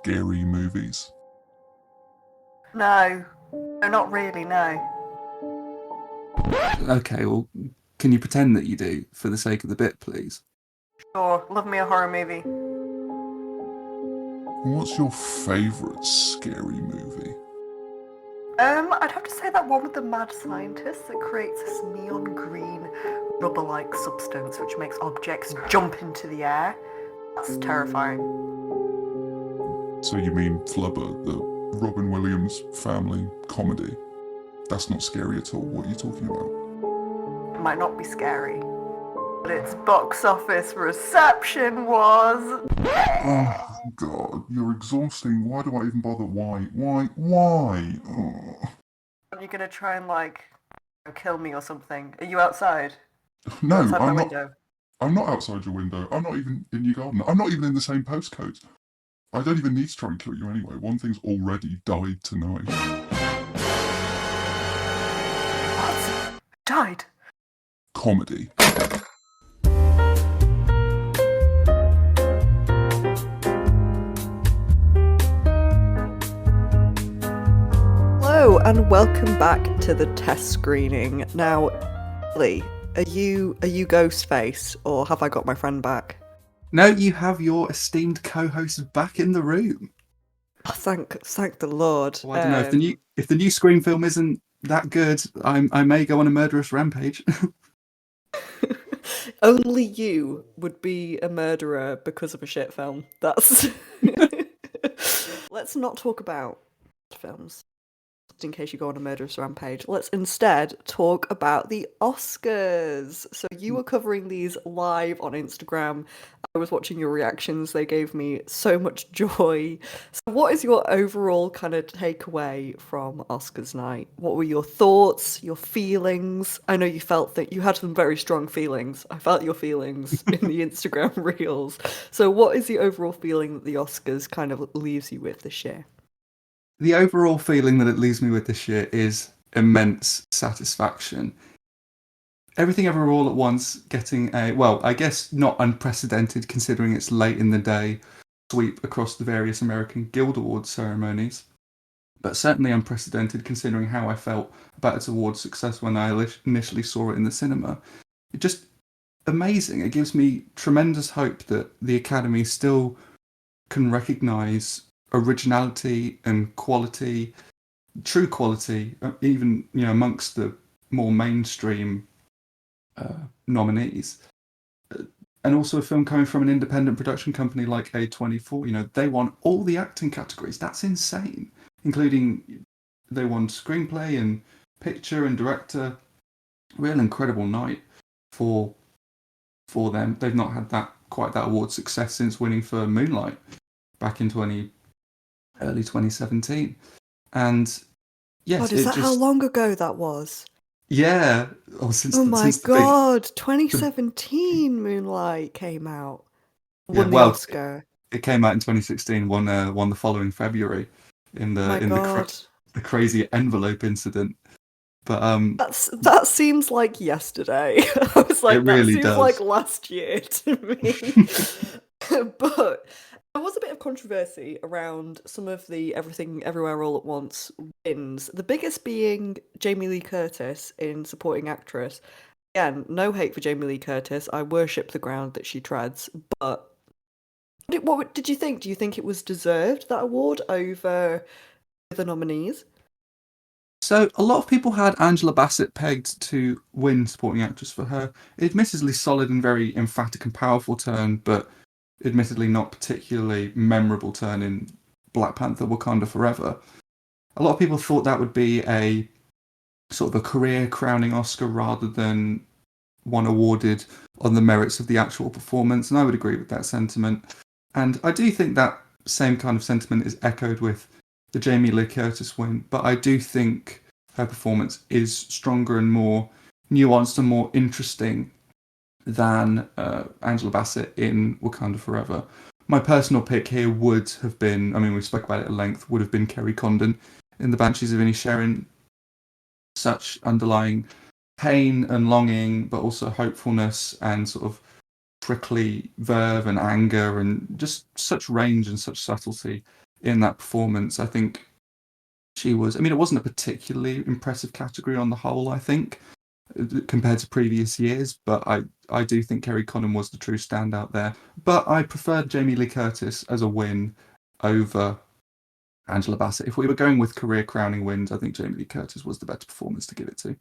scary movies? No. No, not really, no. Okay, well, can you pretend that you do for the sake of the bit, please? Sure, love me a horror movie. What's your favourite scary movie? I'd have to say that one with the mad scientist that creates this neon green rubber-like substance which makes objects jump into the air. That's terrifying. So you mean Flubber, the Robin Williams family comedy? That's not scary at all. What are you talking about? It might not be scary, but its box office reception was... Oh, God, you're exhausting. Why do I even bother? Why? Oh. Are you gonna try and, kill me or something? Are you outside? No, You're outside my I'm not. window. I'm not outside your window. I'm not even in your garden. I'm not even in the same postcode. I don't even need to try and kill you anyway. One thing's already died tonight. What? Died? Comedy. Hello and welcome back to the test screening. Now, Lee, are you Ghostface or have I got my friend back? No, you have your esteemed co-host back in the room. Oh, thank the Lord. Well, I don't know if the new Scream film isn't that good. I may go on a murderous rampage. Only you would be a murderer because of a shit film. That's. Let's not talk about films, just in case you go on a murderous rampage. Let's instead talk about the Oscars. So you were covering these live on Instagram. I was watching your reactions. They gave me so much joy. So what is your overall kind of takeaway from Oscars night? What were your thoughts, your feelings? I know you felt that you had some very strong feelings. I felt your feelings in the Instagram reels. So what is the overall feeling that the Oscars kind of leaves you with this year? The overall feeling that it leaves me with this year is immense satisfaction. Everything Ever All at Once getting a, well, I guess not unprecedented considering it's late in the day, sweep across the various American Guild Awards ceremonies, but certainly unprecedented considering how I felt about its award success when I initially saw it in the cinema. It just amazing. It gives me tremendous hope that the Academy still can recognise originality and quality, true quality, even amongst the more mainstream nominees. And also a film coming from an independent production company like A24. They won all the acting categories. That's insane, including they won screenplay and picture and director. Real incredible night for them. They've not had quite that award success since winning for Moonlight back in early 2017. And yes, God, is that how long ago that was? Yeah. Oh my God, 2017 Moonlight came out. Won the Oscar. It came out in 2016, won the following February in the crazy envelope incident. But that seems like yesterday. I was like, that seems like last year to me. But there was a bit of controversy around some of the Everything Everywhere All at Once wins. The biggest being Jamie Lee Curtis in supporting actress. Again, no hate for Jamie Lee Curtis. I worship the ground that she treads. But what did you think? Do you think it was deserved, that award, over the nominees? So a lot of people had Angela Bassett pegged to win supporting actress for her admittedly solid and very emphatic and powerful turn, but admittedly not particularly memorable turn in Black Panther Wakanda Forever. A lot of people thought that would be a sort of a career crowning Oscar rather than one awarded on the merits of the actual performance, and I would agree with that sentiment. And I do think that same kind of sentiment is echoed with the Jamie Lee Curtis win, but I do think her performance is stronger and more nuanced and more interesting than Angela Bassett in Wakanda Forever. My personal pick here would have been, we spoke about it at length, would have been Kerry Condon in The Banshees of Inisherin. Such underlying pain and longing, but also hopefulness and sort of prickly verve and anger and just such range and such subtlety in that performance. I think she was. I mean, it wasn't a particularly impressive category on the whole, I think, compared to previous years. But I do think Kerry Condon was the true standout there. But I preferred Jamie Lee Curtis as a win over Angela Bassett. If we were going with career crowning wins, I think Jamie Lee Curtis was the better performance to give it to.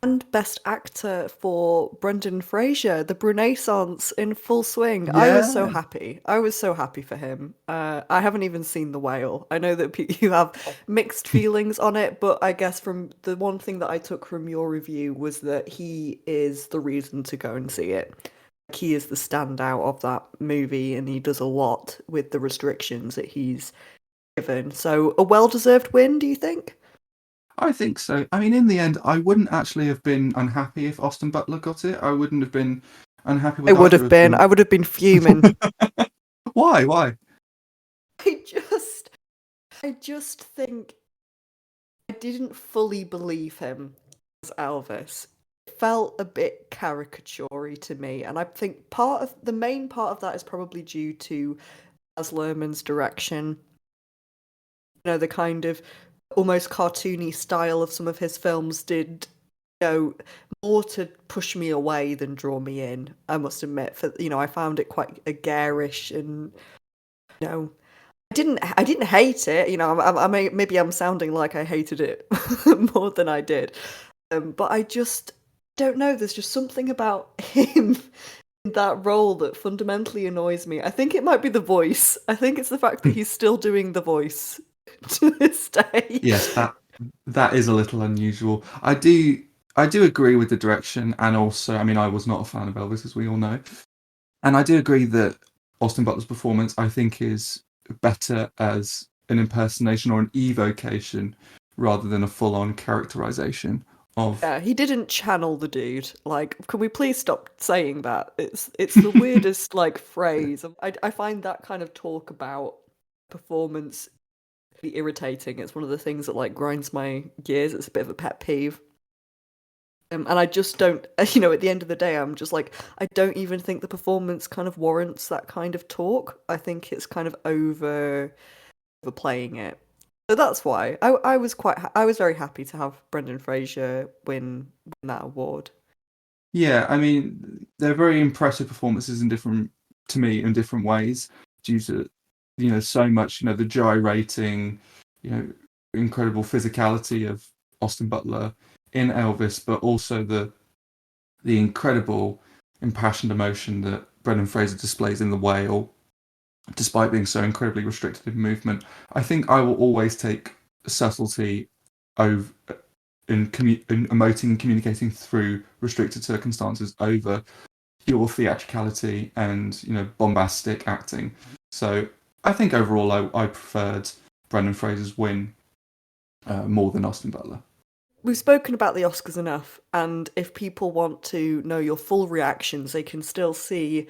And Best Actor for Brendan Fraser, the Renaissance in full swing. I was so Yeah. happy. I was so happy for him. I haven't even seen The Whale. I know that you have mixed feelings on it, but I guess from the one thing that I took from your review was that he is the reason to go and see it. Like, he is the standout of that movie, and he does a lot with the restrictions that he's given. So a well-deserved win, do you think? I think so. I mean, in the end, I wouldn't actually have been unhappy if Austin Butler got it. I wouldn't have been unhappy with I would either have of been. them. I would have been fuming. Why? Why? I just think I didn't fully believe him as Elvis. It felt a bit caricature-y to me, and I think the main part of that is probably due to Baz Luhrmann's direction. You know, the kind of almost cartoony style of some of his films did, more to push me away than draw me in. I must admit, I found it quite garish, and I didn't hate it. Maybe I'm sounding like I hated it more than I did, but I just don't know. There's just something about him in that role that fundamentally annoys me. I think it might be the voice. I think it's the fact that he's still doing the voice to this day. Yes, that is a little unusual. I do agree with the direction, and also, I mean, I was not a fan of Elvis, as we all know, and I do agree that Austin Butler's performance, I think, is better as an impersonation or an evocation rather than a full-on characterization of. Yeah, he didn't channel the dude. Like, can we please stop saying that? It's the weirdest phrase. I find that kind of talk about performance be irritating. It's one of the things that grinds my gears. It's a bit of a pet peeve. And I just don't, at the end of the day, I'm just I don't even think the performance kind of warrants that kind of talk. I think it's kind of overplaying it. So that's why I was very happy to have Brendan Fraser win that award. Yeah, I mean, they're very impressive performances in different ways due to, so much, the gyrating, incredible physicality of Austin Butler in Elvis, but also the incredible impassioned emotion that Brendan Fraser displays in The Whale, despite being so incredibly restricted in movement. I think I will always take subtlety over in emoting and communicating through restricted circumstances over pure theatricality and bombastic acting. So I think overall I preferred Brendan Fraser's win more than Austin Butler. We've spoken about the Oscars enough, and if people want to know your full reactions, they can still see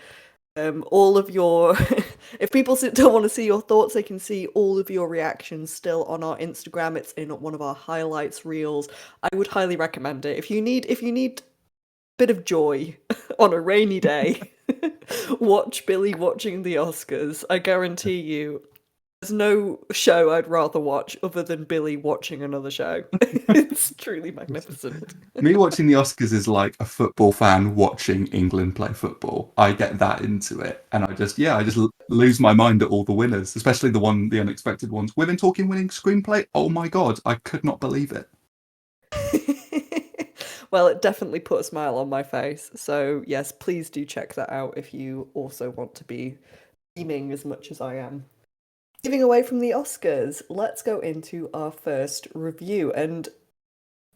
all of your. If people still want to see your thoughts, they can see all of your reactions still on our Instagram. It's in one of our highlights reels. I would highly recommend it. If you need a bit of joy on a rainy day, watch Billy watching the Oscars. I guarantee you. There's no show I'd rather watch other than Billy watching another show. It's truly magnificent. Me watching the Oscars is like a football fan watching England play football. I get that into it, and I just lose my mind at all the winners, especially the unexpected ones. Women talking winning screenplay. Oh my god, I could not believe it. Well, it definitely put a smile on my face. So yes, please do check that out if you also want to be beaming as much as I am. Moving away from the Oscars, let's go into our first review. And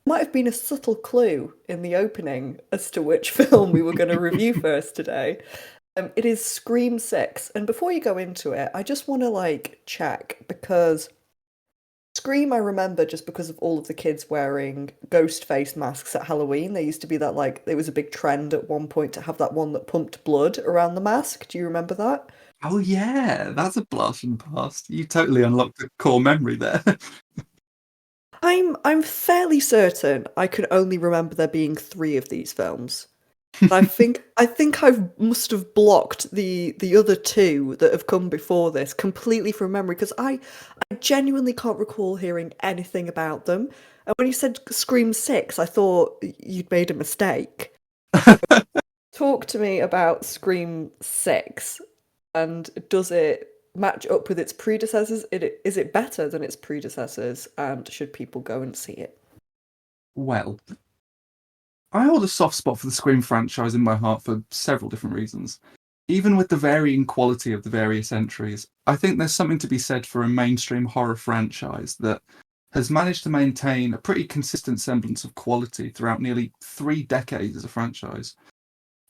might have been a subtle clue in the opening as to which film we were going to review first today. It is Scream 6. And before you go into it, I just want to check, because Scream I remember just because of all of the kids wearing ghost face masks at Halloween. There used to be that it was a big trend at one point to have that one that pumped blood around the mask. Do you remember that? Oh yeah, that's a blast from the past. You totally unlocked a core memory there. I'm fairly certain I could only remember there being 3 of these films. I think I must have blocked the other two that have come before this completely from memory because I genuinely can't recall hearing anything about them. And when you said Scream 6, I thought you'd made a mistake. Talk to me about Scream 6 and does it match up with its predecessors? Is it better than its predecessors and should people go and see it? Well, I hold a soft spot for the Scream franchise in my heart for several different reasons. Even with the varying quality of the various entries, I think there's something to be said for a mainstream horror franchise that has managed to maintain a pretty consistent semblance of quality throughout nearly 3 decades as a franchise,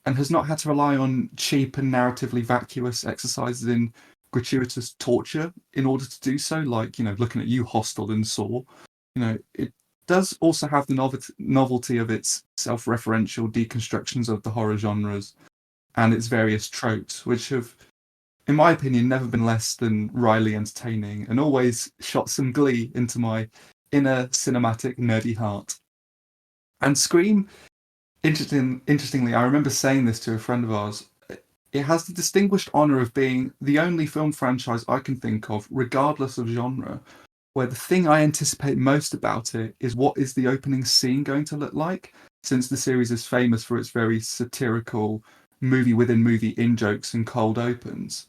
and has not had to rely on cheap and narratively vacuous exercises in gratuitous torture in order to do so, like, looking at you, Hostel and Saw. It does also have the novelty of its self-referential deconstructions of the horror genres and its various tropes, which have, in my opinion, never been less than wryly entertaining and always shot some glee into my inner cinematic nerdy heart. And Scream, interestingly, I remember saying this to a friend of ours. It has the distinguished honour of being the only film franchise I can think of, regardless of genre, where the thing I anticipate most about it is what is the opening scene going to look like, since the series is famous for its very satirical movie within movie in-jokes and cold opens.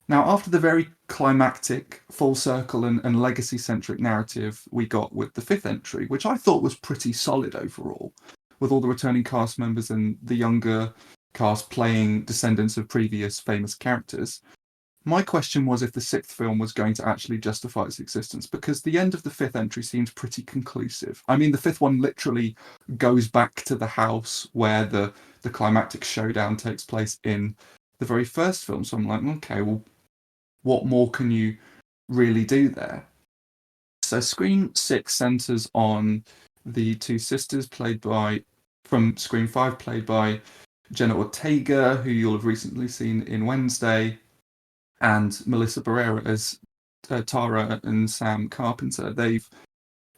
Now, after the very climactic, full circle and legacy-centric narrative we got with the fifth entry, which I thought was pretty solid overall, with all the returning cast members and the younger cast playing descendants of previous famous characters, my question was if the sixth film was going to actually justify its existence, because the end of the fifth entry seems pretty conclusive. I mean, the fifth one literally goes back to the house where the climactic showdown takes place in the very first film. So I'm like, okay, well, what more can you really do there? So Scream 6 centres on the two sisters from Scream 5, played by Jenna Ortega, who you'll have recently seen in Wednesday, and Melissa Barrera as Tara and Sam Carpenter. They've,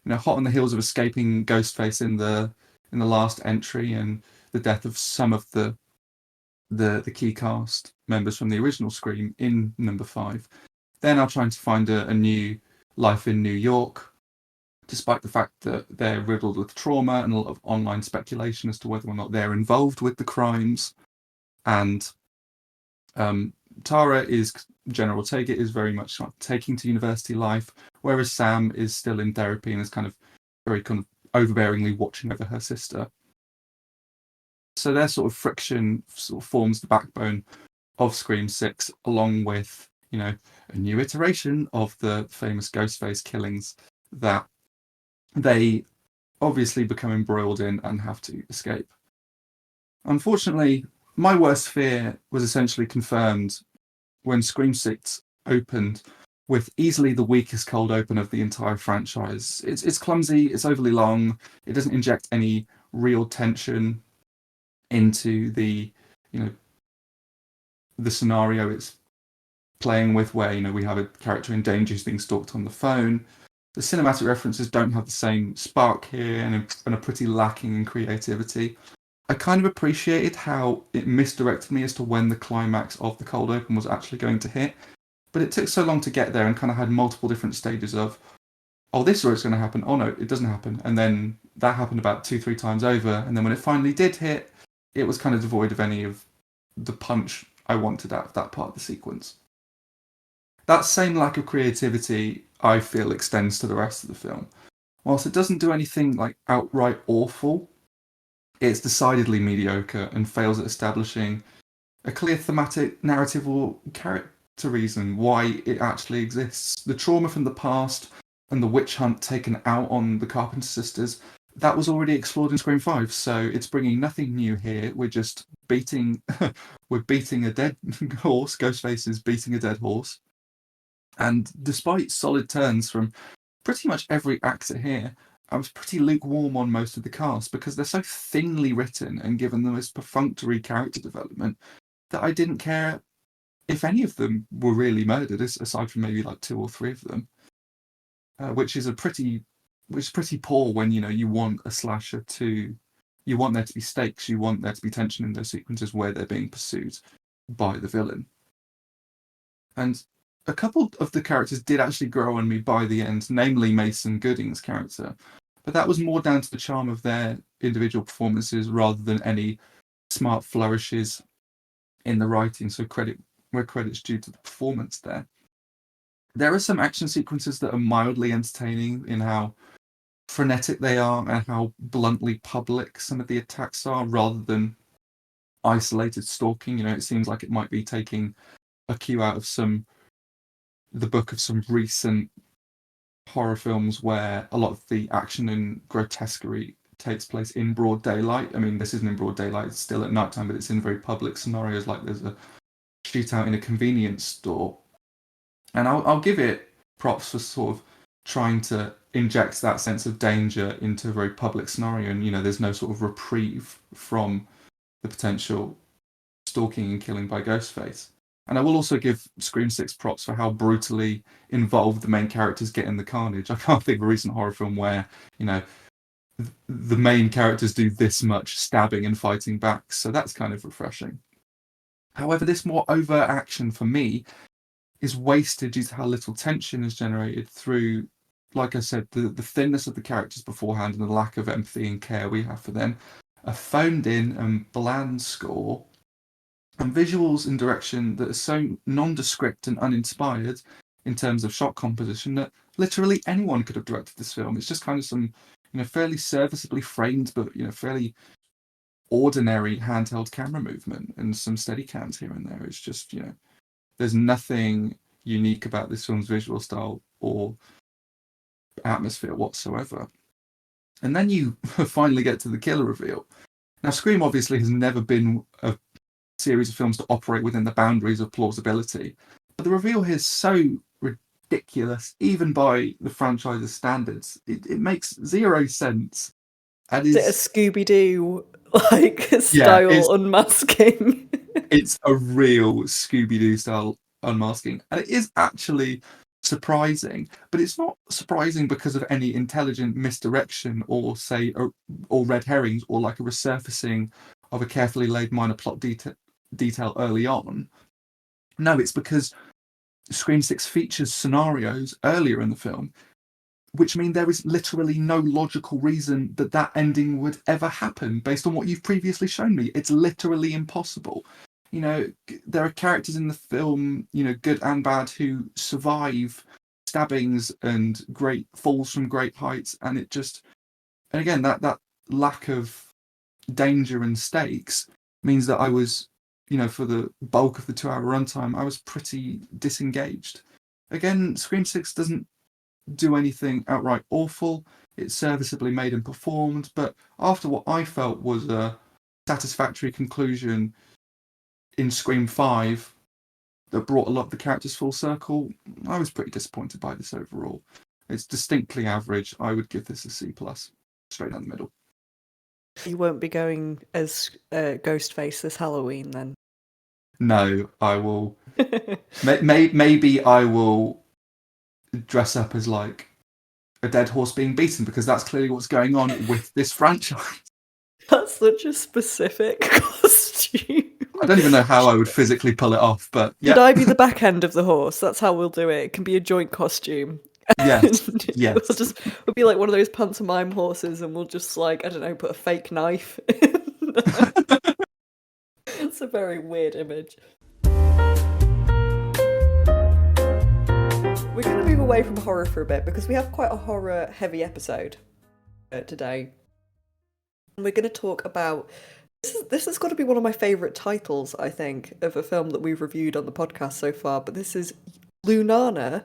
hot on the heels of escaping Ghostface in the last entry and the death of some of the key cast members from the original Scream in number 5. They're now trying to find a new life in New York, despite the fact that they're riddled with trauma and a lot of online speculation as to whether or not they're involved with the crimes. And Jenna Ortega is very much taking to university life, whereas Sam is still in therapy and is very overbearingly watching over her sister. So their sort of friction forms the backbone of Scream 6, along with, a new iteration of the famous Ghostface killings that they obviously become embroiled in and have to escape. Unfortunately, my worst fear was essentially confirmed when Scream 6 opened with easily the weakest cold open of the entire franchise. It's clumsy, it's overly long, it doesn't inject any real tension into the scenario it's playing with, where we have a character in danger who's being stalked on the phone. The cinematic references don't have the same spark here and are pretty lacking in creativity. I kind of appreciated how it misdirected me as to when the climax of the cold open was actually going to hit, but it took so long to get there and kind of had multiple different stages of, oh, this is where it's going to happen, oh no, it doesn't happen, and then that happened about 2-3 times over, and then when it finally did hit, it was kind of devoid of any of the punch I wanted out of that part of the sequence. That same lack of creativity, I feel, extends to the rest of the film. Whilst it doesn't do anything like outright awful, it's decidedly mediocre and fails at establishing a clear thematic, narrative, or character reason why it actually exists. The trauma from the past and the witch hunt taken out on the Carpenter sisters, that was already explored in Scream 5, so it's bringing nothing new here. We're just beating a dead horse. Ghostface is beating a dead horse. And despite solid turns from pretty much every actor here, I was pretty lukewarm on most of the cast because they're so thinly written and given the most perfunctory character development that I didn't care if any of them were really murdered, aside from maybe like 2 or 3 of them, which is pretty poor when you want a slasher to you want there to be stakes, you want there to be tension in those sequences where they're being pursued by the villain. And a couple of the characters did actually grow on me by the end, namely Mason Gooding's character. But that was more down to the charm of their individual performances rather than any smart flourishes in the writing. So where credit's due to the performance there. There are some action sequences that are mildly entertaining in how frenetic they are and how bluntly public some of the attacks are rather than isolated stalking. It seems like it might be taking a cue out of the book of some recent horror films where a lot of the action and grotesquerie takes place in broad daylight. I mean, this isn't in broad daylight, it's still at nighttime, but it's in very public scenarios, like there's a shootout in a convenience store. And I'll give it props for sort of trying to inject that sense of danger into a very public scenario. And, there's no sort of reprieve from the potential stalking and killing by Ghostface. And I will also give Scream 6 props for how brutally involved the main characters get in the carnage. I can't think of a recent horror film where, the main characters do this much stabbing and fighting back. So that's kind of refreshing. However, this more overt action for me is wasted due to how little tension is generated through, like I said, the thinness of the characters beforehand and the lack of empathy and care we have for them, a phoned in and bland score, and visuals and direction that are so nondescript and uninspired in terms of shot composition that literally anyone could have directed this film. It's just kind of some, fairly serviceably framed but, fairly ordinary handheld camera movement and some steady cams here and there. It's just, there's nothing unique about this film's visual style or atmosphere whatsoever. And then you finally get to the killer reveal. Now, Scream obviously has never been a series of films to operate within the boundaries of plausibility, but the reveal here is so ridiculous, even by the franchise's standards. It makes zero sense. And is it a Scooby-Doo style unmasking? It's a real Scooby-Doo style unmasking, and it is actually surprising, but it's not surprising because of any intelligent misdirection or or red herrings or like a resurfacing of a carefully laid minor plot detail early on. No, it's because Scream 6 features scenarios earlier in the film which mean there is literally no logical reason that ending would ever happen based on what you've previously shown me. It's literally impossible. There are characters in the film, good and bad, who survive stabbings and great falls from great heights, and again, that lack of danger and stakes means that I was, for the bulk of the 2-hour runtime, I was pretty disengaged. Again, Scream 6 doesn't do anything outright awful. It's serviceably made and performed, but after what I felt was a satisfactory conclusion in Scream 5 that brought a lot of the characters full circle, I was pretty disappointed by this overall. It's distinctly average. I would give this a C+, straight down the middle. You won't be going as Ghostface this Halloween, then? No, I will. Maybe I will dress up as like a dead horse being beaten, because that's clearly what's going on with this franchise. That's such a specific costume. I don't even know how I would physically pull it off, but yeah. Could I be the back end of the horse? That's how we'll do it. It can be a joint costume. Yes. We'll be like one of those pantomime horses, and we'll just I don't know, put a fake knife in. It's a very weird image. We're going to move away from horror for a bit because we have quite a horror-heavy episode today. And we're going to talk about... This has got to be one of my favourite titles, I think, of a film that we've reviewed on the podcast so far, but this is Lunana,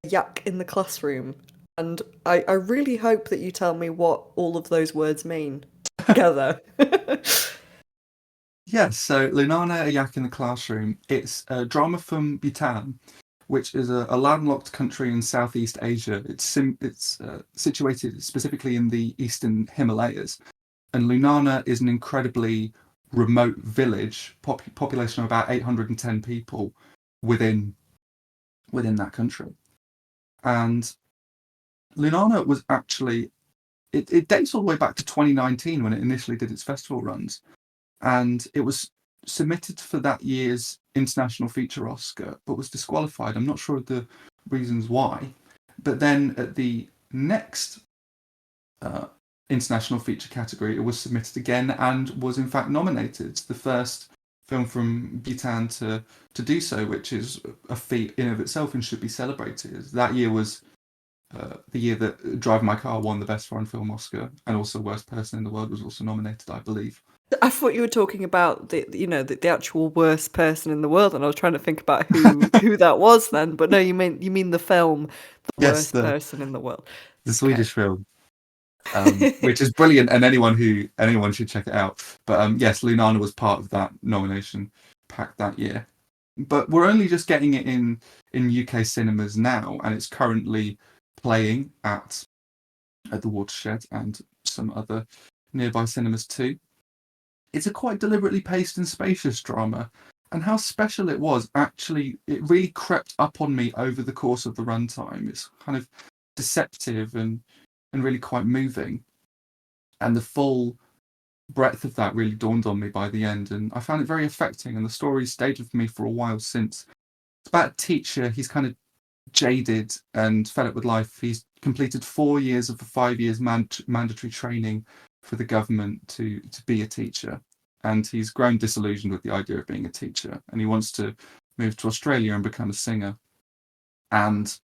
Yak in the Classroom. And I really hope that you tell me what all of those words mean together. Yes, so Lunana, a Yak in the Classroom. It's a drama from Bhutan, which is a landlocked country in Southeast Asia. It's situated specifically in the eastern Himalayas. And Lunana is an incredibly remote village, population of about 810 people within that country. And Lunana was actually it dates all the way back to 2019 when it initially did its festival runs, and it was submitted for that year's International Feature Oscar, but was disqualified. I'm not sure of the reasons why. But then at the next International Feature category, it was submitted again and was in fact nominated. It's the first film from Bhutan to do so, which is a feat in of itself and should be celebrated. That year was the year that Drive My Car won the Best Foreign Film Oscar, and also Worst Person in the World was also nominated, I believe. I thought you were talking about the actual worst person in the world, and I was trying to think about who that was then. But no, you mean the film, The Yes, Worst Person in the World, the Swedish film, which is brilliant, and anyone should check it out. But yes, Lunana was part of that nomination pack that year. But we're only just getting it in UK cinemas now, and it's currently playing at the Watershed and some other nearby cinemas too. It's a quite deliberately paced and spacious drama, and how special it was, actually, it really crept up on me over the course of the runtime. It's kind of deceptive and really quite moving, and the full breadth of that really dawned on me by the end, and I found it very affecting, and the story stayed with me for a while since. It's about a teacher. He's kind of jaded and fed up with life. He's completed 4 years of the 5 years mandatory training for the government to be a teacher, and he's grown disillusioned with the idea of being a teacher, and he wants to move to Australia and become a singer. And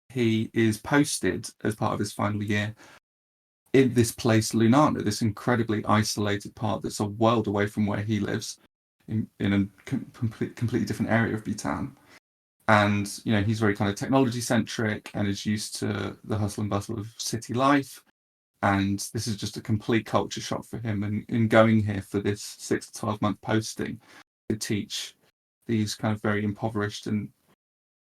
he is posted as part of his final year in this place, Lunana, this incredibly isolated part that's a world away from where he lives, in a completely different area of Bhutan. And he's very kind of technology centric and is used to the hustle and bustle of city life. And this is just a complete culture shock for him. And in going here for this 6 to 12 month posting to teach these kind of very impoverished and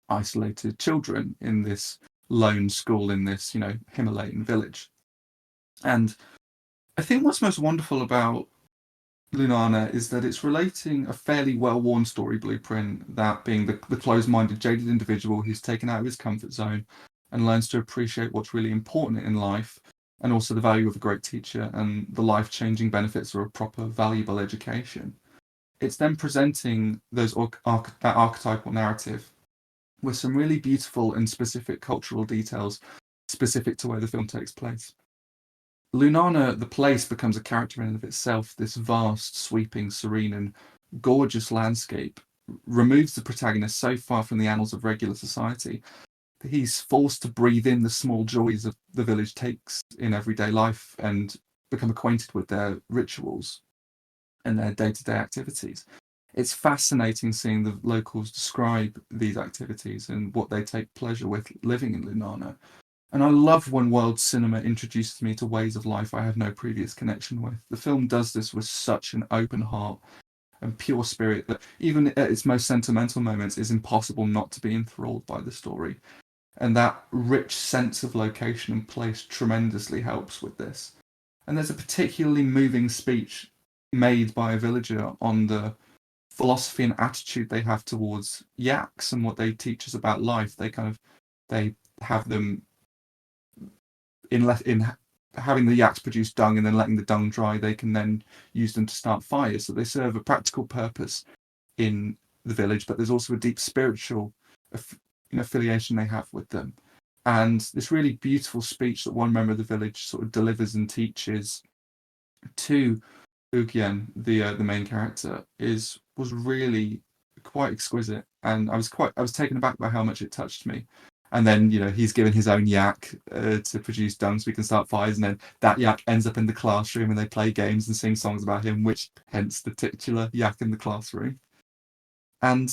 isolated children in this lone school in this, Himalayan village. And I think what's most wonderful about Lunana is that it's relating a fairly well-worn story blueprint, that being the closed-minded, jaded individual who's taken out of his comfort zone and learns to appreciate what's really important in life, and also the value of a great teacher and the life-changing benefits of a proper, valuable education. It's then presenting that archetypal narrative with some really beautiful and specific cultural details specific to where the film takes place. Lunana, the place, becomes a character in and of itself. This vast, sweeping, serene, and gorgeous landscape removes the protagonist so far from the annals of regular society that he's forced to breathe in the small joys of the village takes in everyday life and become acquainted with their rituals and their day-to-day activities. It's fascinating seeing the locals describe these activities and what they take pleasure with living in Lunana. And I love when world cinema introduces me to ways of life I have no previous connection with. The film does this with such an open heart and pure spirit that even at its most sentimental moments, it's impossible not to be enthralled by the story. And that rich sense of location and place tremendously helps with this. And there's a particularly moving speech made by a villager on the philosophy and attitude they have towards yaks and what they teach us about life. They have them in having the yaks produce dung and then letting the dung dry. They can then use them to start fires. So they serve a practical purpose in the village, but there's also a deep spiritual affiliation they have with them. And this really beautiful speech that one member of the village sort of delivers and teaches to Ugyen, the main character, was really quite exquisite, and I was taken aback by how much it touched me. And then he's given his own yak to produce dung so we can start fires, and then that yak ends up in the classroom and they play games and sing songs about him, which hence the titular yak in the classroom. And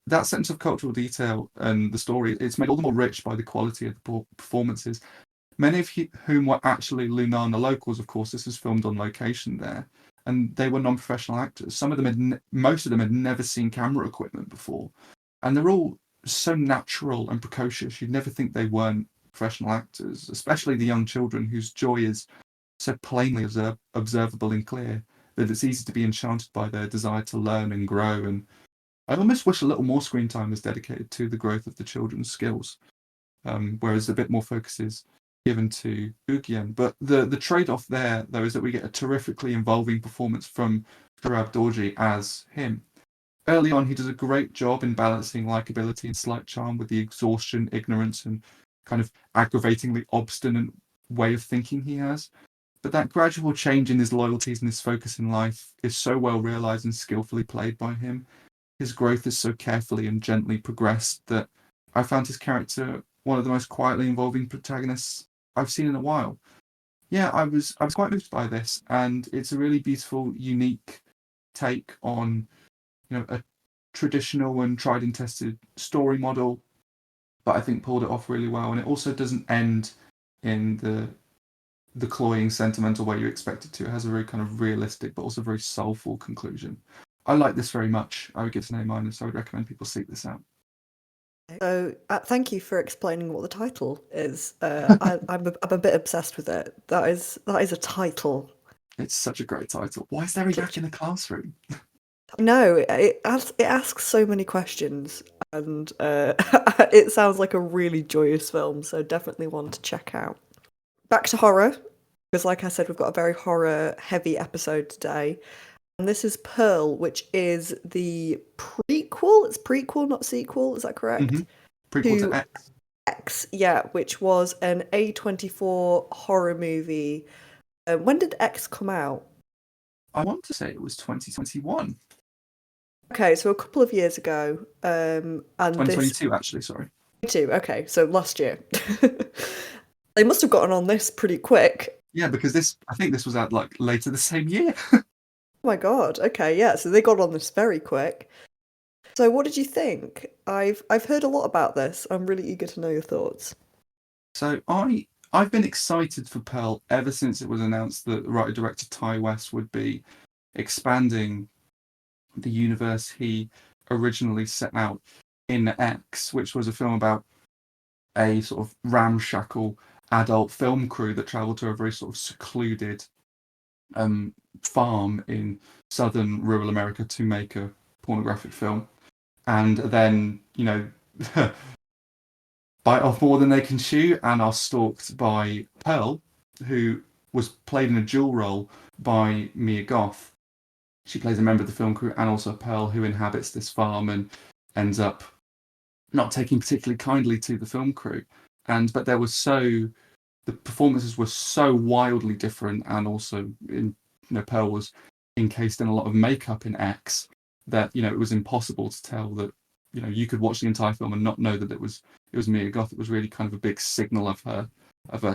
that sense of cultural detail and the story, it's made all the more rich by the quality of the performances. Many of whom were actually Lunana locals, of course. This was filmed on location there, and they were non-professional actors. Most of them had never seen camera equipment before, and they're all so natural and precocious. You'd never think they weren't professional actors, especially the young children whose joy is so plainly observable and clear that it's easy to be enchanted by their desire to learn and grow. And I almost wish a little more screen time was dedicated to the growth of the children's skills, whereas a bit more focus is given to Ugyen. But the trade-off there, though, is that we get a terrifically involving performance from Sharab Dorji as him. Early on, he does a great job in balancing likability and slight charm with the exhaustion, ignorance, and kind of aggravatingly obstinate way of thinking he has. But that gradual change in his loyalties and his focus in life is so well realized and skillfully played by him. His growth is so carefully and gently progressed that I found his character one of the most quietly involving protagonists I've seen in a while. Yeah, I was quite moved by this, and it's a really beautiful, unique take on a traditional and tried and tested story model, but I think pulled it off really well. And it also doesn't end in the cloying, sentimental way you expect it to. It has a very kind of realistic, but also very soulful conclusion. I like this very much. I would give it an A-, so I would recommend people seek this out. So thank you for explaining what the title is. I'm a bit obsessed with it. That is a title. It's such a great title. Why is there a yak in a classroom? No, it asks so many questions, and it sounds like a really joyous film. So definitely one to check out. Back to horror, because like I said, we've got a very horror-heavy episode today. And this is Pearl, which is the prequel. It's prequel, not sequel. Is that correct? Mm-hmm. Prequel to X. X, yeah, which was an A24 horror movie. When did X come out? I want to say it was 2021. Okay, so a couple of years ago. And 2022, actually, sorry. 22, okay, so last year. They must have gotten on this pretty quick. Yeah, because I think this was out like later the same year. Oh my god, okay, yeah, so they got on this very quick. So what did you think? I've heard a lot about this. I'm really eager to know your thoughts. So I've been excited for Pearl ever since it was announced that writer-director Ty West would be expanding the universe he originally set out in X, which was a film about a sort of ramshackle adult film crew that travelled to a very sort of secluded farm in southern rural America to make a pornographic film, and then bite off more than they can chew and are stalked by Pearl, who was played in a dual role by Mia Goth. She plays a member of the film crew and also Pearl, who inhabits this farm and ends up not taking particularly kindly to the film crew. But the performances were so wildly different, and also Pearl was encased in a lot of makeup in X that it was impossible to tell that you could watch the entire film and not know that it was Mia Goth. It was really kind of a big signal of her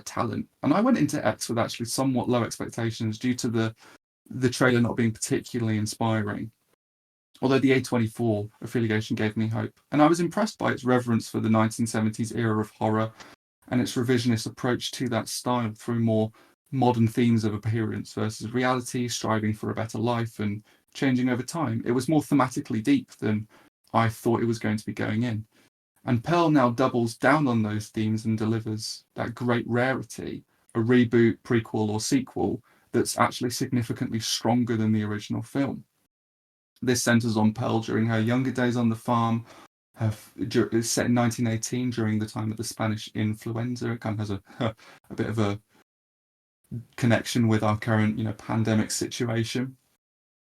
talent. And I went into X with actually somewhat low expectations due to the trailer not being particularly inspiring. Although the A24 affiliation gave me hope. And I was impressed by its reverence for the 1970s era of horror and its revisionist approach to that style through more modern themes of appearance versus reality, striving for a better life and changing over time. It was more thematically deep than I thought it was going to be going in. And Pearl now doubles down on those themes and delivers that great rarity, a reboot, prequel, or sequel that's actually significantly stronger than the original film. This centers on Pearl during her younger days on the farm. It's set in 1918 during the time of the Spanish influenza. It kind of has a bit of a connection with our current, pandemic situation,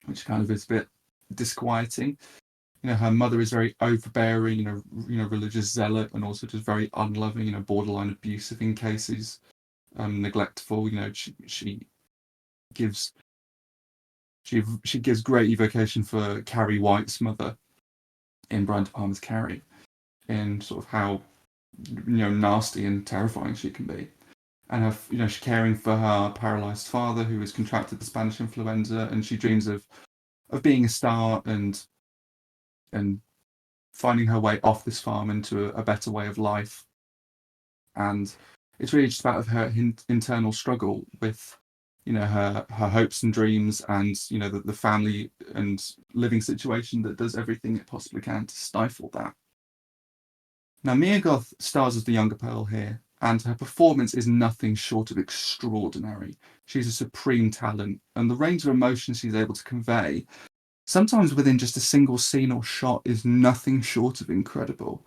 which kind of is a bit disquieting. Her mother is very overbearing, religious zealot, and also just very unloving, borderline abusive in cases, neglectful. She gives great evocation for Carrie White's mother in Brian De Palma's Carrie, in sort of how nasty and terrifying she can be. And she's caring for her paralyzed father who has contracted the Spanish influenza, and she dreams of being a star and finding her way off this farm into a better way of life. And it's really just about her internal struggle with her hopes and dreams, and the family and living situation that does everything it possibly can to stifle that. Now, Mia Goth stars as the younger Pearl here, and her performance is nothing short of extraordinary. She's a supreme talent, and the range of emotions she's able to convey, sometimes within just a single scene or shot, is nothing short of incredible.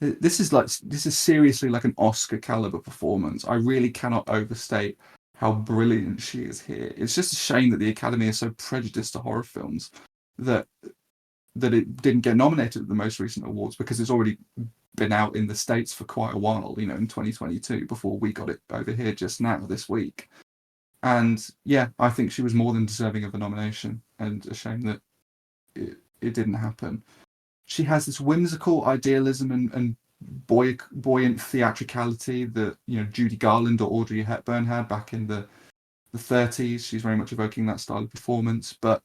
This is seriously like an Oscar caliber performance. I really cannot overstate how brilliant she is here. It's just a shame that the Academy is so prejudiced to horror films that it didn't get nominated at the most recent awards, because it's already been out in the States for quite a while, in 2022, before we got it over here just now this week. And yeah, I think she was more than deserving of a nomination, and a shame that it didn't happen. She has this whimsical idealism and buoyant theatricality that Judy Garland or Audrey Hepburn had back in the 30s. She's very much evoking that style of performance, but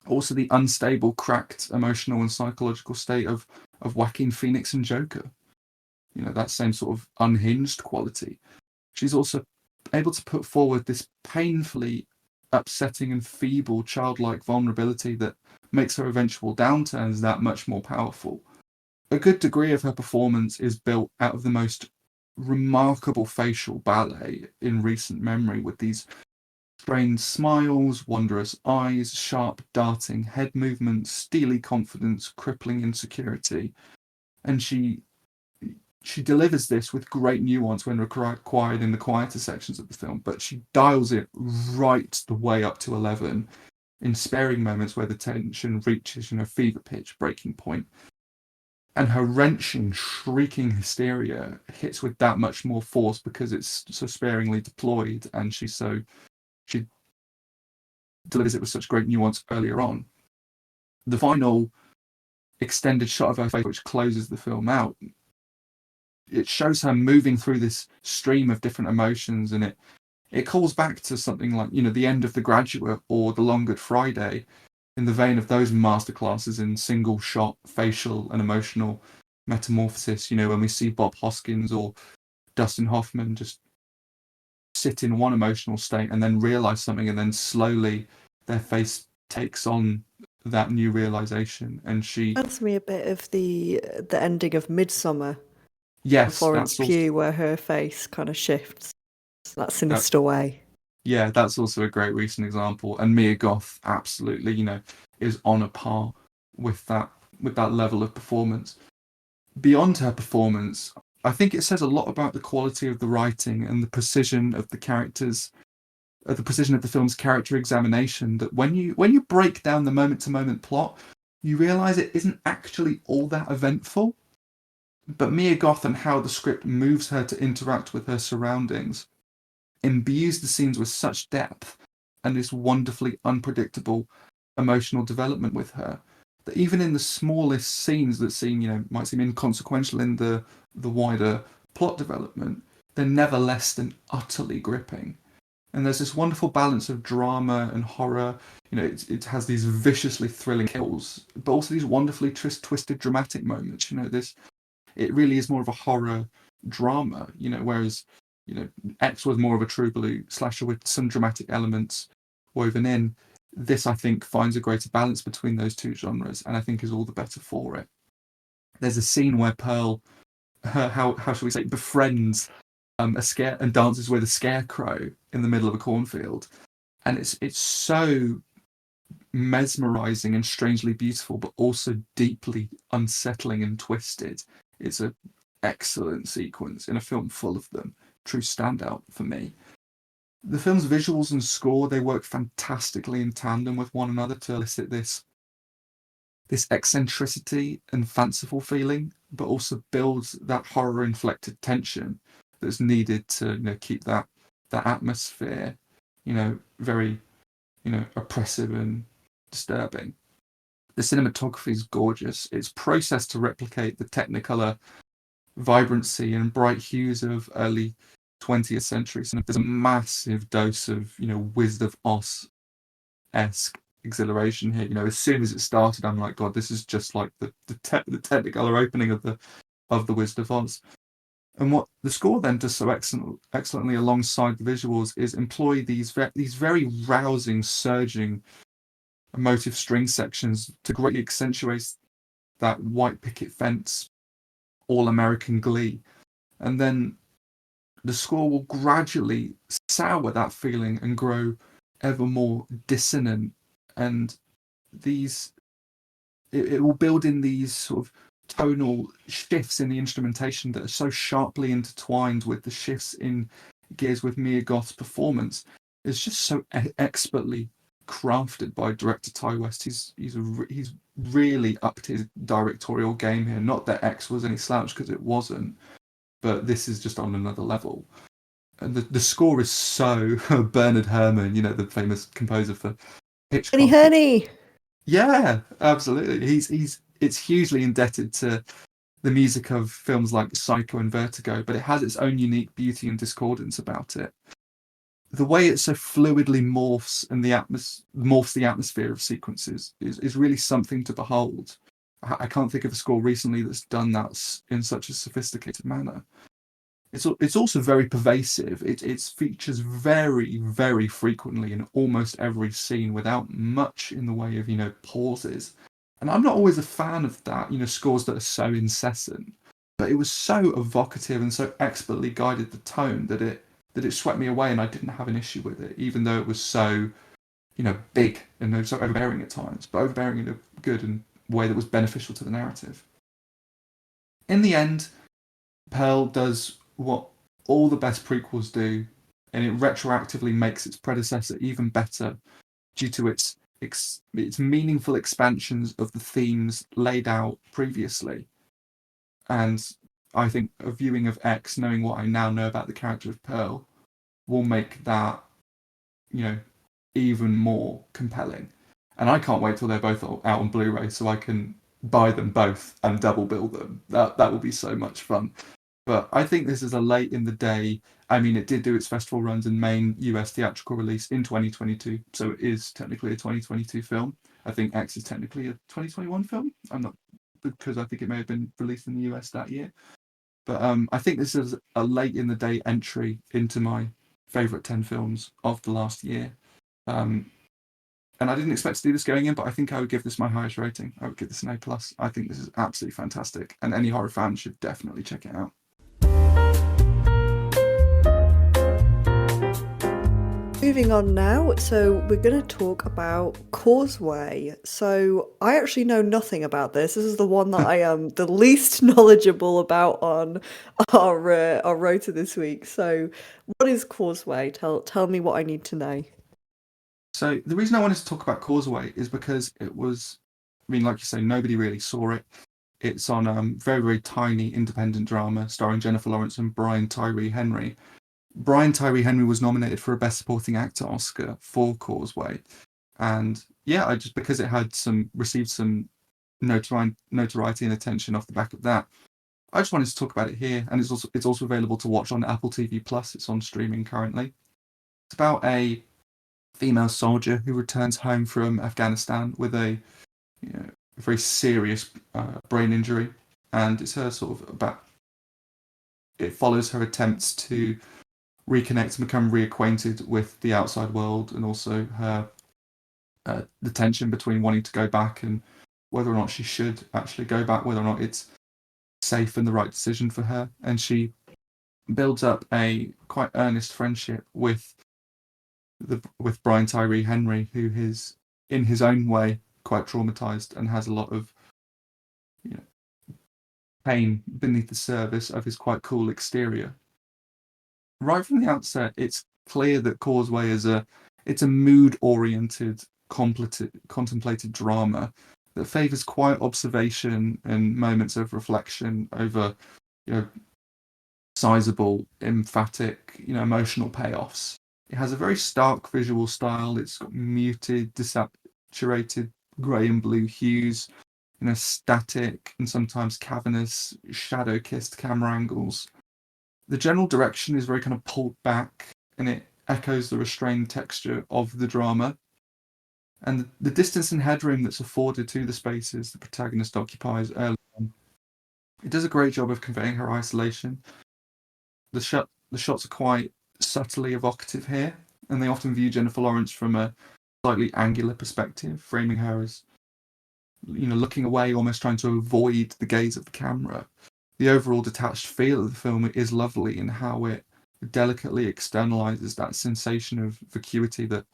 also the unstable, cracked emotional and psychological state of Joaquin Phoenix and Joker. That same sort of unhinged quality. She's also able to put forward this painfully upsetting and feeble childlike vulnerability that makes her eventual downturns that much more powerful. A good degree of her performance is built out of the most remarkable facial ballet in recent memory, with these strained smiles, wondrous eyes, sharp darting head movements, steely confidence, crippling insecurity. And she delivers this with great nuance when required in the quieter sections of the film, but she dials it right the way up to 11 in sparing moments where the tension reaches fever pitch, breaking point. And her wrenching, shrieking hysteria hits with that much more force because it's so sparingly deployed, and she delivers it with such great nuance earlier on. The final extended shot of her face, which closes the film out, it shows her moving through this stream of different emotions, and it calls back to something like the end of The Graduate or The Long Good Friday, in the vein of those masterclasses in single shot facial and emotional metamorphosis. When we see Bob Hoskins or Dustin Hoffman just sit in one emotional state and then realize something, and then slowly their face takes on that new realization. And she reminds me a bit of the ending of Midsummer. Yes, Florence that's Pugh, where her face kind of shifts that sinister way. Yeah, that's also a great recent example. And Mia Goth absolutely, is on a par with that level of performance. Beyond her performance, I think it says a lot about the quality of the writing and the precision of the characters, the precision of the film's character examination, that when you break down the moment-to-moment plot, you realise it isn't actually all that eventful. But Mia Goth and how the script moves her to interact with her surroundings imbues the scenes with such depth and this wonderfully unpredictable emotional development with her, that even in the smallest scenes that might seem inconsequential in the wider plot development, they're never less than utterly gripping. And there's this wonderful balance of drama and horror. It has these viciously thrilling kills, but also these wonderfully twisted dramatic moments. It really is more of a horror drama, whereas X was more of a true blue slasher with some dramatic elements woven in. This, I think, finds a greater balance between those two genres, and I think is all the better for it. There's a scene where Pearl, how shall we say, befriends a scare and dances with a scarecrow in the middle of a cornfield, and it's so mesmerizing and strangely beautiful, but also deeply unsettling and twisted. It's an excellent sequence in a film full of them. True standout for me. The film's visuals and score, they work fantastically in tandem with one another to elicit this eccentricity and fanciful feeling, but also builds that horror-inflected tension that's needed to keep that atmosphere very oppressive and disturbing. The cinematography is gorgeous. It's processed to replicate the Technicolor vibrancy and bright hues of early 20th century. So there's a massive dose of Wizard of Oz-esque exhilaration here. As soon as it started, I'm like, God, this is just like the Technicolor opening of the Wizard of Oz. And what the score then does so excellently alongside the visuals is employ these very rousing, surging, emotive string sections to greatly accentuate that white picket fence, all-American glee. And then the score will gradually sour that feeling and grow ever more dissonant. And it will build in these sort of tonal shifts in the instrumentation that are so sharply intertwined with the shifts in gears with Mia Goth's performance is just so expertly crafted by director Ty West. He's really upped his directorial game here. Not that X was any slouch, because it wasn't, but this is just on another level. And the score is so Bernard Herrmann, the famous composer for Hitchcock. Honey. Yeah, absolutely. It's hugely indebted to the music of films like Psycho and Vertigo, but it has its own unique beauty and discordance about it. The way it so fluidly morphs and morphs the atmosphere of sequences is really something to behold. I can't think of a score recently that's done that in such a sophisticated manner. It's also very pervasive. It features very, very frequently in almost every scene without much in the way of pauses. And I'm not always a fan of that, scores that are so incessant. But it was so evocative and so expertly guided the tone that it swept me away, and I didn't have an issue with it, even though it was so big and so overbearing at times, but overbearing in a good and way that was beneficial to the narrative. In the end, Pearl does what all the best prequels do, and it retroactively makes its predecessor even better due to its meaningful expansions of the themes laid out previously. And I think a viewing of X, knowing what I now know about the character of Pearl, will make that even more compelling. And I can't wait till they're both out on Blu-ray so I can buy them both and double bill them. That will be so much fun. But I think this is a late in the day. I mean, it did do its festival runs and main US theatrical release in 2022, so it is technically a 2022 film. I think X is technically a 2021 film. I'm not, because I think it may have been released in the US that year. But I think this is a late in the day entry into my favourite 10 films of the last year. And I didn't expect to do this going in, but I think I would give this my highest rating. I would give this an A+. I think this is absolutely fantastic, and any horror fan should definitely check it out. Moving on now, so we're going to talk about Causeway. So I actually know nothing about this. This is the one that I am the least knowledgeable about on our rota this week. So what is Causeway? Tell me what I need to know. So the reason I wanted to talk about Causeway is because it was, like you say, nobody really saw it. It's on very, very tiny independent drama starring Jennifer Lawrence and Brian Tyree Henry. Brian Tyree Henry was nominated for a Best Supporting Actor Oscar for Causeway. And yeah, because it had received some notoriety and attention off the back of that, I just wanted to talk about it here. And it's also available to watch on Apple TV Plus. It's on streaming currently. It's about a female soldier who returns home from Afghanistan with a very serious brain injury, and it's her it follows her attempts to reconnect and become reacquainted with the outside world, and also her the tension between wanting to go back and whether or not she should actually go back, whether or not it's safe and the right decision for her. And she builds up a quite earnest friendship with Brian Tyree Henry, who is in his own way quite traumatized and has a lot of pain beneath the surface of his quite cool exterior. Right from the outset, it's clear that Causeway is a mood-oriented, contemplated drama that favours quiet observation and moments of reflection over sizable, emphatic, emotional payoffs. It has a very stark visual style. It's got muted, desaturated grey and blue hues, static and sometimes cavernous, shadow-kissed camera angles. The general direction is very kind of pulled back, and it echoes the restrained texture of the drama. And the distance and headroom that's afforded to the spaces the protagonist occupies early on, it does a great job of conveying her isolation. The shots are quite subtly evocative here, and they often view Jennifer Lawrence from a slightly angular perspective, framing her as looking away, almost trying to avoid the gaze of the camera. The overall detached feel of the film is lovely in how it delicately externalizes that sensation of vacuity that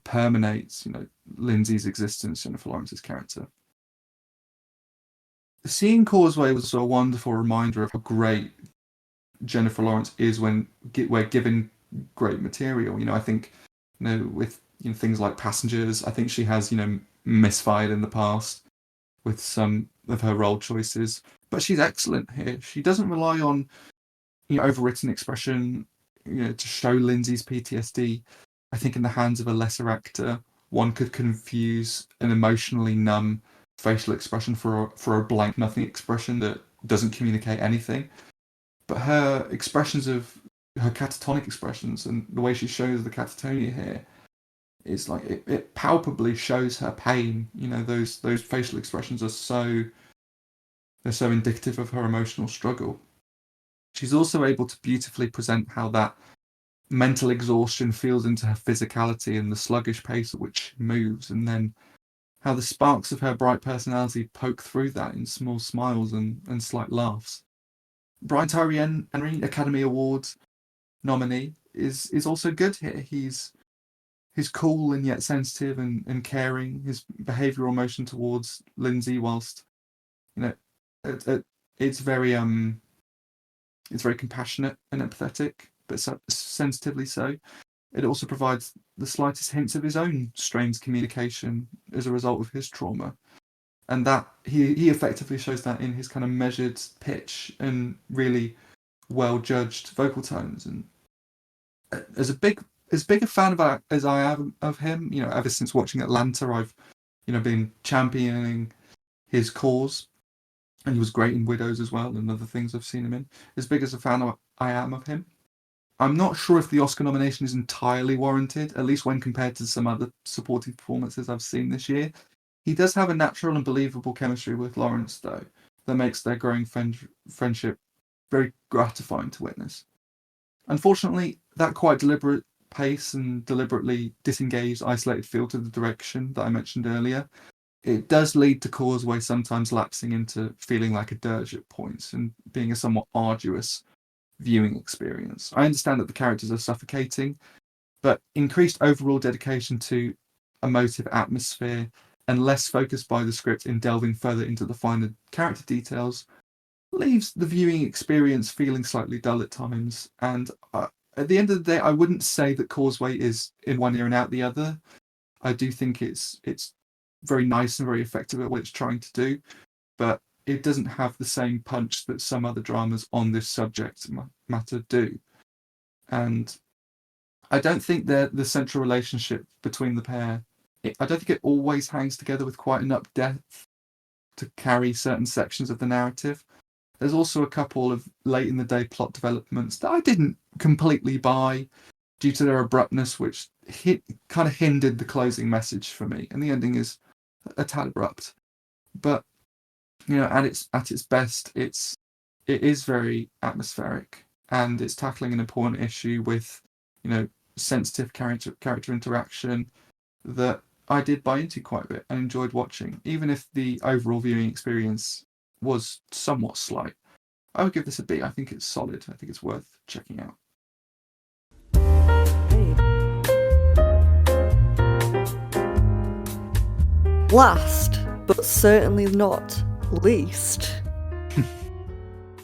permeates Lindsay's existence, Jennifer Lawrence's character. seeing Causeway was a wonderful reminder of how great Jennifer Lawrence is when we're given great material. I think, with things like Passengers, I think she has, misfired in the past with some of her role choices, but she's excellent here. She doesn't rely on, overwritten expression, to show Lindsay's PTSD. I think in the hands of a lesser actor, one could confuse an emotionally numb facial expression for a blank nothing expression that doesn't communicate anything. But her expressions of her catatonic expressions and the way she shows the catatonia here is like it palpably shows her pain. Those facial expressions they're so indicative of her emotional struggle. She's also able to beautifully present how that mental exhaustion feels into her physicality and the sluggish pace at which she moves, and then how the sparks of her bright personality poke through that in small smiles and slight laughs. Brian Tyree Henry, Academy Awards nominee, is also good here. He's cool and yet sensitive and caring. His behavioural emotion towards Lindsay, whilst it's very compassionate and empathetic, but sensitively so. It also provides the slightest hints of his own strained communication as a result of his trauma. And that he effectively shows that in his kind of measured pitch and really well-judged vocal tones. And as big a fan as I am of him, ever since watching Atlanta, I've been championing his cause. And he was great in Widows as well, and other things I've seen him in. As big as a fan I am of him, I'm not sure if the Oscar nomination is entirely warranted, at least when compared to some other supporting performances I've seen this year. He does have a natural and believable chemistry with Lawrence, though, that makes their growing friendship very gratifying to witness. Unfortunately, that quite deliberate pace and deliberately disengaged, isolated feel to the direction that I mentioned earlier, it does lead to Causeway sometimes lapsing into feeling like a dirge at points and being a somewhat arduous viewing experience. I understand that the characters are suffocating, but increased overall dedication to emotive atmosphere and less focus by the script in delving further into the finer character details leaves the viewing experience feeling slightly dull at times. And at the end of the day, I wouldn't say that Causeway is in one ear and out the other. I do think it's very nice and very effective at what it's trying to do, but it doesn't have the same punch that some other dramas on this subject matter do. And I don't think that the central relationship between the pair, I don't think it always hangs together with quite enough depth to carry certain sections of the narrative. There's also a couple of late in the day plot developments that I didn't completely buy due to their abruptness, which kind of hindered the closing message for me. And the ending is a tad abrupt. But at its best, it is very atmospheric, and it's tackling an important issue with sensitive character interaction that I did buy into quite a bit and enjoyed watching, even if the overall viewing experience was somewhat slight. I would give this a B. I think it's solid. I think it's worth checking out. Last, but certainly not least,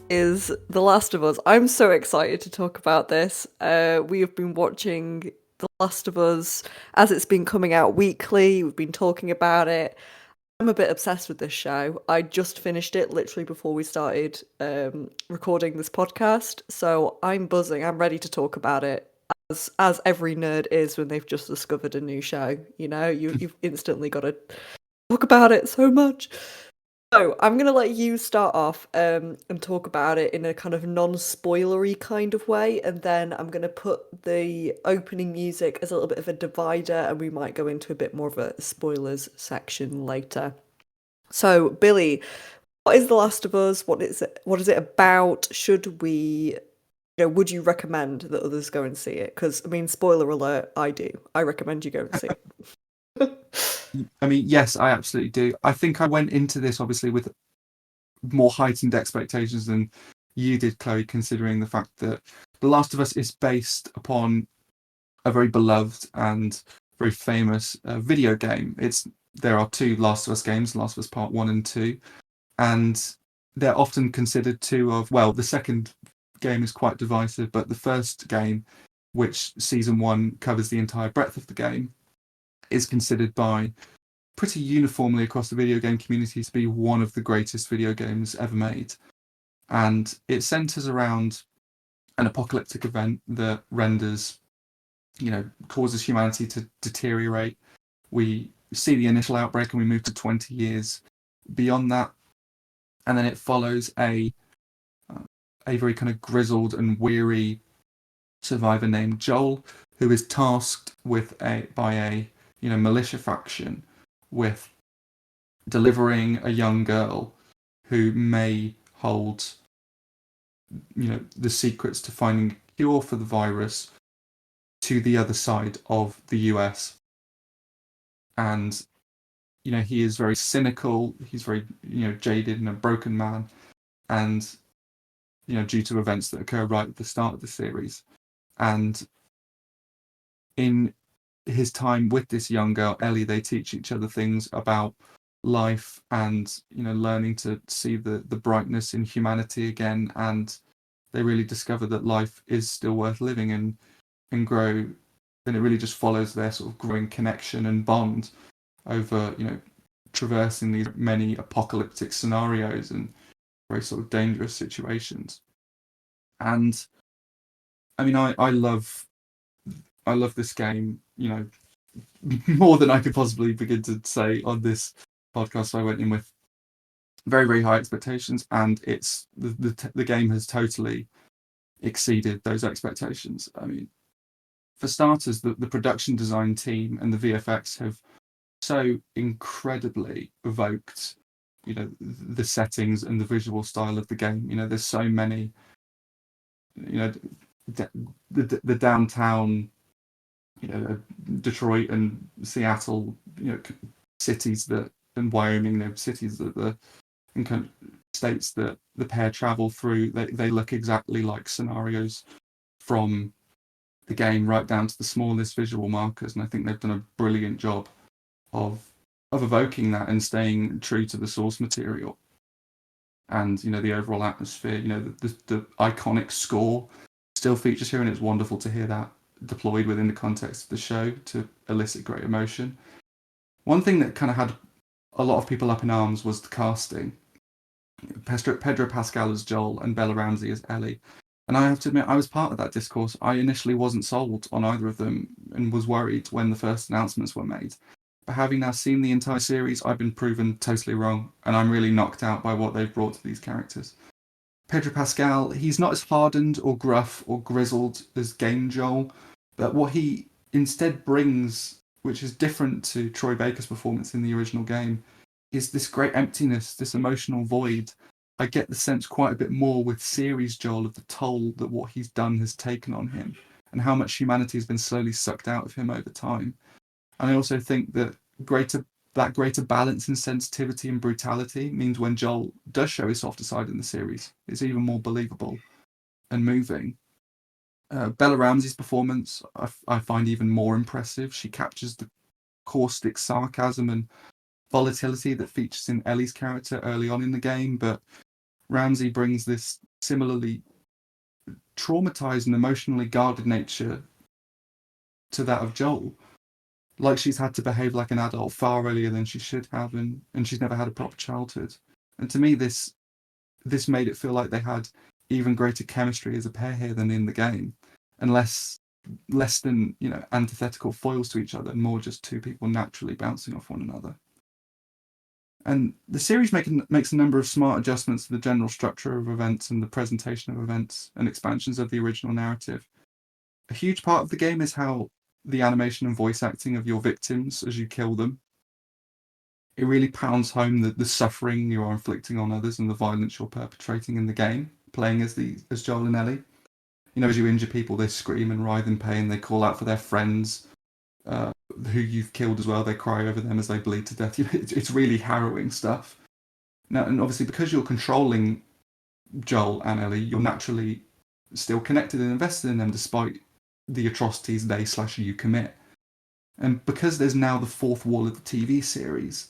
is The Last of Us. I'm so excited to talk about this. We have been watching The Last of Us as it's been coming out weekly. We've been talking about it. I'm a bit obsessed with this show. I just finished it literally before we started recording this podcast, so I'm buzzing. I'm ready to talk about it, as every nerd is when they've just discovered a new show. You've instantly got to talk about it so much. So I'm going to let you start off and talk about it in a kind of non-spoilery kind of way, and then I'm going to put the opening music as a little bit of a divider, and we might go into a bit more of a spoilers section later. So, Billy, what is The Last of Us? What is it about? Should we, would you recommend that others go and see it? Because, spoiler alert, I do. I recommend you go and see it. Yes, I absolutely do. I think I went into this obviously with more heightened expectations than you did, Chloe, considering the fact that The Last of Us is based upon a very beloved and very famous video game. There are two Last of Us games, Last of Us Part 1 and 2, and they're often considered two of, well, the second game is quite divisive, but the first game, which season 1 covers the entire breadth of the game, is considered by pretty uniformly across the video game community to be one of the greatest video games ever made. And it centers around an apocalyptic event that causes humanity to deteriorate. We see the initial outbreak and we move to 20 years beyond that. And then it follows a very kind of grizzled and weary survivor named Joel, who is tasked by a militia faction with delivering a young girl who may hold the secrets to finding a cure for the virus to the other side of the US. And he is very cynical, he's very jaded and a broken man, and due to events that occur right at the start of the series. And in his time with this young girl, Ellie, they teach each other things about life and learning to see the brightness in humanity again, and they really discover that life is still worth living and grow. And it really just follows their sort of growing connection and bond over traversing these many apocalyptic scenarios and very sort of dangerous situations. And I mean, I love this game, more than I could possibly begin to say on this podcast. So I went in with very, very high expectations, and it's the game has totally exceeded those expectations. I mean, for starters, the production design team and the VFX have so incredibly evoked the settings and the visual style of the game. There's so many the downtown Detroit and Seattle cities and Wyoming cities that and kind of states that the pair travel through. They look exactly like scenarios from the game, right down to the smallest visual markers, and I think they've done a brilliant job of evoking that and staying true to the source material. And the overall atmosphere, the iconic score still features here, and it's wonderful to hear that deployed within the context of the show to elicit great emotion. One thing that kind of had a lot of people up in arms was the casting. Pedro Pascal as Joel and Bella Ramsey as Ellie. And I have to admit, I was part of that discourse. I initially wasn't sold on either of them and was worried when the first announcements were made. But having now seen the entire series, I've been proven totally wrong, and I'm really knocked out by what they've brought to these characters. Pedro Pascal, he's not as hardened or gruff or grizzled as Game Joel, but what he instead brings, which is different to Troy Baker's performance in the original game, is this great emptiness, this emotional void. I get the sense quite a bit more with series Joel of the toll that what he's done has taken on him, and how much humanity has been slowly sucked out of him over time. And I also think that greater balance in sensitivity and brutality means when Joel does show his softer side in the series, it's even more believable and moving. Bella Ramsey's performance I find even more impressive. She captures the caustic sarcasm and volatility that features in Ellie's character early on in the game, but Ramsey brings this similarly traumatized and emotionally guarded nature to that of Joel. Like she's had to behave like an adult far earlier than she should have, and she's never had a proper childhood. And to me, this made it feel like they had even greater chemistry as a pair here than in the game, and less than antithetical foils to each other, and more just two people naturally bouncing off one another. And the series makes a number of smart adjustments to the general structure of events and the presentation of events and expansions of the original narrative. A huge part of the game is how the animation and voice acting of your victims as you kill them. It really pounds home the suffering you are inflicting on others and the violence you're perpetrating in the game, playing as Joel and Ellie. As you injure people, they scream and writhe in pain. They call out for their friends who you've killed as well. They cry over them as they bleed to death. It's really harrowing stuff. Now, and obviously, because you're controlling Joel and Ellie, you're naturally still connected and invested in them despite the atrocities they/you commit. And because there's now the fourth wall of the TV series,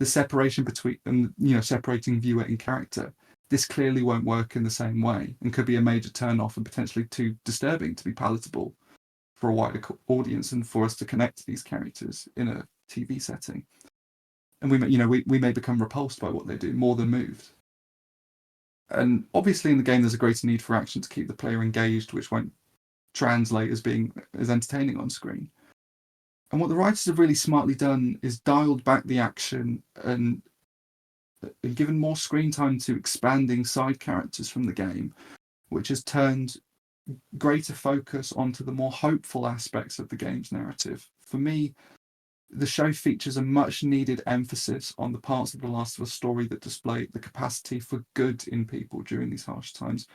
the separation between, and separating viewer and character, this clearly won't work in the same way and could be a major turn-off and potentially too disturbing to be palatable for a wider audience and for us to connect to these characters in a TV setting. And we may become repulsed by what they do more than moved. And obviously in the game there's a greater need for action to keep the player engaged, which won't translate as being as entertaining on screen. And what the writers have really smartly done is dialed back the action and given more screen time to expanding side characters from the game, which has turned greater focus onto the more hopeful aspects of the game's narrative. For me, the show features a much needed emphasis on the parts of The Last of Us story that display the capacity for good in people during these harsh times,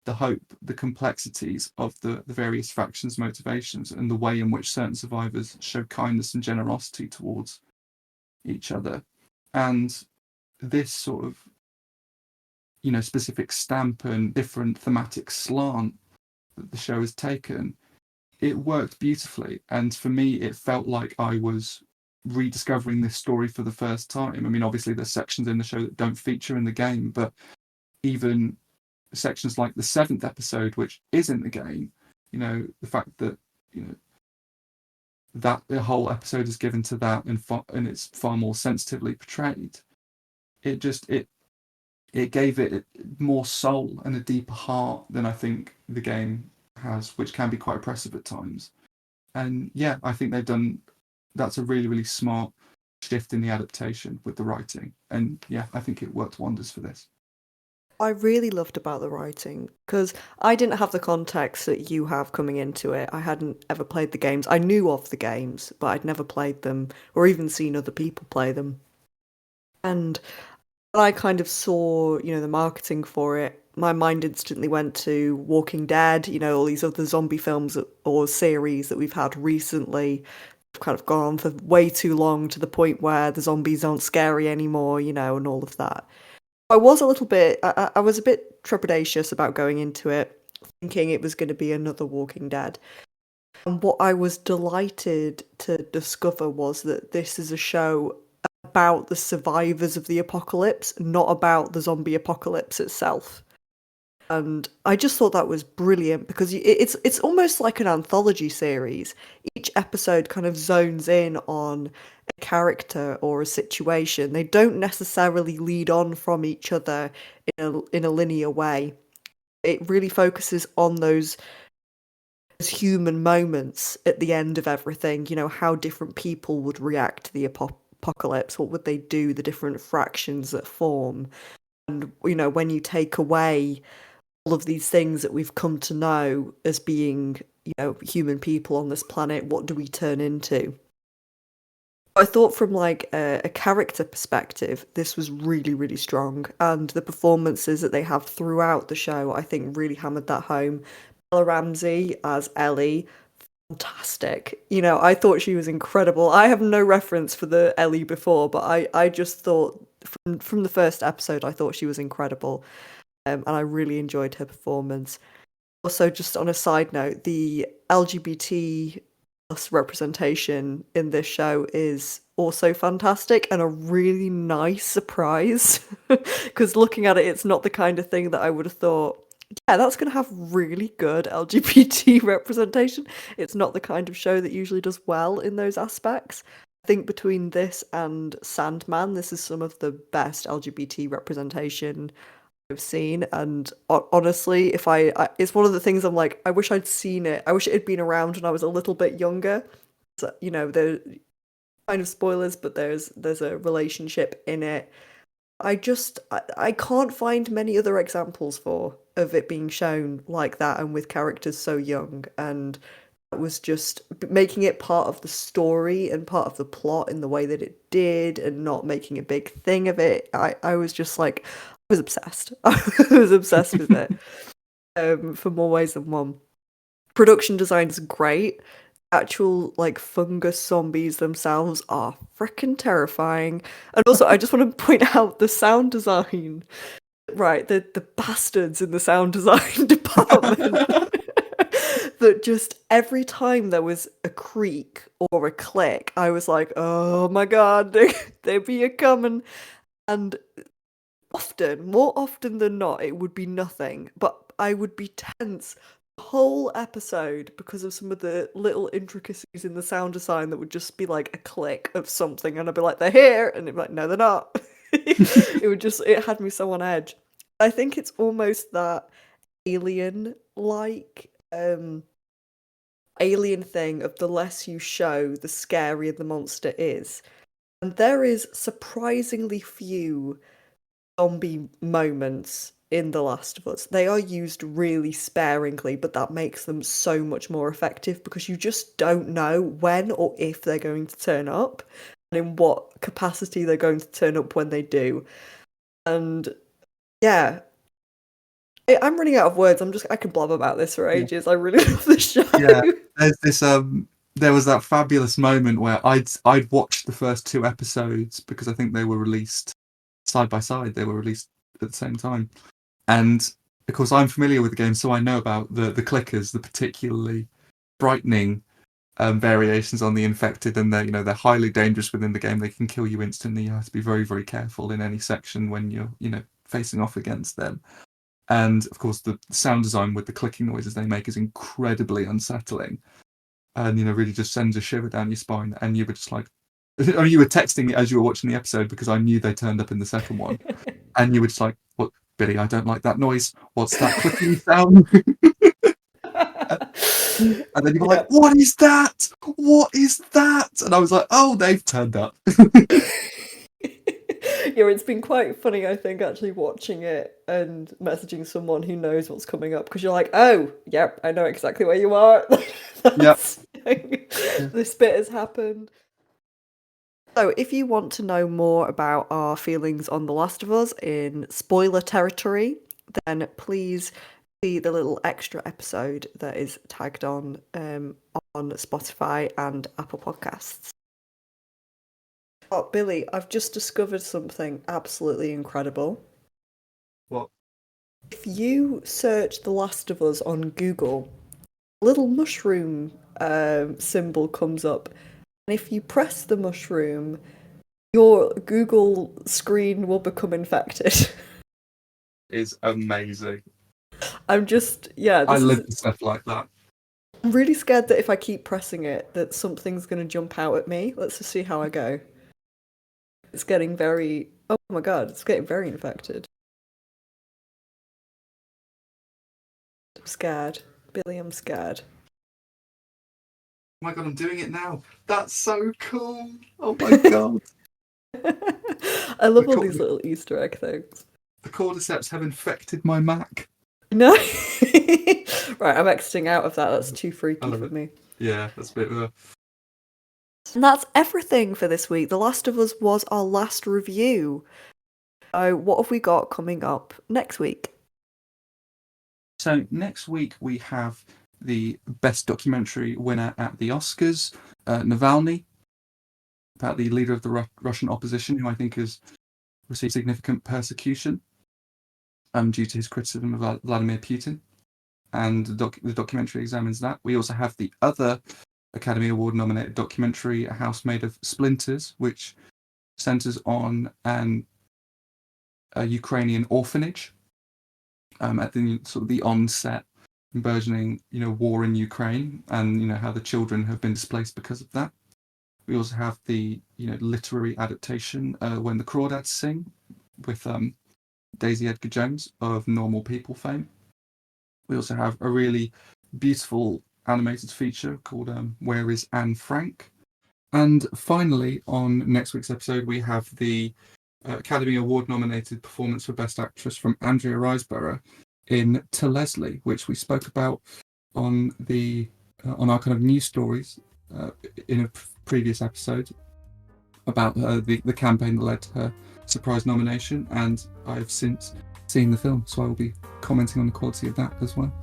the hope, the complexities of the various factions' motivations, and the way in which certain survivors show kindness and generosity towards each other. And this sort of, specific stamp and different thematic slant that the show has taken, it worked beautifully. And for me, it felt like I was rediscovering this story for the first time. I mean, obviously there's sections in the show that don't feature in the game, but even sections like the 7th episode, which is in the game, the fact that that the whole episode is given to that and it's far more sensitively portrayed, it gave it more soul and a deeper heart than I think the game has, which can be quite oppressive at times. And yeah, I think that's a really, really smart shift in the adaptation with the writing. And yeah, I think it worked wonders for this. I really loved about the writing because I didn't have the context that you have coming into it. I hadn't ever played the games. I knew of the games, but I'd never played them or even seen other people play them. And when I kind of saw, the marketing for it, my mind instantly went to Walking Dead, all these other zombie films or series that we've had recently. Have kind of gone on for way too long to the point where the zombies aren't scary anymore, and all of that. I was I was a bit trepidatious about going into it, thinking it was going to be another Walking Dead. And what I was delighted to discover was that this is a show about the survivors of the apocalypse, not about the zombie apocalypse itself. And I just thought that was brilliant because it's almost like an anthology series. Each episode kind of zones in on a character or a situation. They don't necessarily lead on from each other in a linear way. It really focuses on those human moments at the end of everything. How different people would react to the apocalypse. What would they do? The different fractions that form. And when you take away all of these things that we've come to know as being, human people on this planet, what do we turn into? I thought from like a character perspective, this was really, really strong. And the performances that they have throughout the show, I think really hammered that home. Bella Ramsey as Ellie, fantastic. I thought she was incredible. I have no reference for the Ellie before, but I just thought from the first episode, I thought she was incredible. And I really enjoyed her performance. Also, just on a side note, the LGBT plus representation in this show is also fantastic and a really nice surprise. Because looking at it, it's not the kind of thing that I would have thought, yeah, that's going to have really good LGBT representation. It's not the kind of show that usually does well in those aspects. I think between this and Sandman, this is some of the best LGBT representation I've seen. And honestly, if it's one of the things I'm like, I wish I'd seen it. I wish it had been around when I was a little bit younger. So, there kind of spoilers, but there's a relationship in it. I can't find many other examples of it being shown like that and with characters so young. And that was just making it part of the story and part of the plot in the way that it did and not making a big thing of it. I was just like, I was obsessed. I was obsessed with it for more ways than one. Production design is great. Actual like fungus zombies themselves are freaking terrifying. And also, I just want to point out the sound design. Right, the bastards in the sound design department. that just every time there was a creak or a click, I was like, oh my god, they be a coming. And more often than not, it would be nothing, but I would be tense the whole episode because of some of the little intricacies in the sound design that would just be like a click of something, and I'd be like, they're here, and it'd be like, no, they're not. It had me so on edge. I think it's almost that alien-like alien thing of the less you show, the scarier the monster is. And there is surprisingly few zombie moments in The Last of Us. They are used really sparingly, but that makes them so much more effective because you just don't know when or if they're going to turn up and in what capacity they're going to turn up when they do. And yeah, I'm running out of words. I can blab about this for ages. I really love the show. Yeah, there's this there was that fabulous moment where I'd watched the first 2 episodes because I think they were released side by side. They were released at the same time, and of course I'm familiar with the game, so I know about the clickers, the particularly frightening variations on the infected, and they're highly dangerous within the game. They can kill you instantly. You have to be very, very careful in any section when you're facing off against them. And of course, the sound design with the clicking noises they make is incredibly unsettling, and really just sends a shiver down your spine. And you were just like, or you were texting me as you were watching the episode because I knew they turned up in the second one, and you were just like, "What, Billy? I don't like that noise. What's that clicking sound?" And then you were like, "What is that? What is that?" And I was like, "Oh, they've turned up." Yeah, it's been quite funny, I think, actually watching it and messaging someone who knows what's coming up because you're like, oh, yep, I know exactly where you are. Yep. This bit has happened. So, if you want to know more about our feelings on The Last of Us in spoiler territory, then please see the little extra episode that is tagged on Spotify and Apple Podcasts. Oh, Billy, I've just discovered something absolutely incredible. What? If you search The Last of Us on Google, a little mushroom symbol comes up. And if you press the mushroom, your Google screen will become infected. Is amazing. I'm just, yeah. I live for stuff like that. I'm really scared that if I keep pressing it, that something's going to jump out at me. Let's just see how I go. It's getting very... Oh my god, it's getting very infected. I'm scared. Billy, I'm scared. Oh my god, I'm doing it now. That's so cool. Oh my god. I love all these little Easter egg things. The cordyceps have infected my Mac. No. Right, I'm exiting out of that. That's too freaky for me. Yeah, that's a bit of a... And that's everything for this week. The Last of Us was our last review. So what have we got coming up next week? So next week we have the Best Documentary winner at the Oscars, Navalny, about the leader of the Russian opposition, who I think has received significant persecution due to his criticism of Vladimir Putin. And the documentary examines that. We also have the other Academy Award nominated documentary, A House Made of Splinters, which centers on a Ukrainian orphanage at the sort of the onset and burgeoning war in Ukraine, and how the children have been displaced because of that. We also have the literary adaptation, When the Crawdads Sing, with Daisy Edgar Jones of Normal People fame. We also have a really beautiful animated feature called Where is Anne Frank? And finally, on next week's episode, we have the Academy Award nominated performance for Best Actress from Andrea Riseborough in To Leslie, which we spoke about on our kind of news stories in a previous episode about the campaign that led to her surprise nomination, and I've since seen the film, so I will be commenting on the quality of that as well.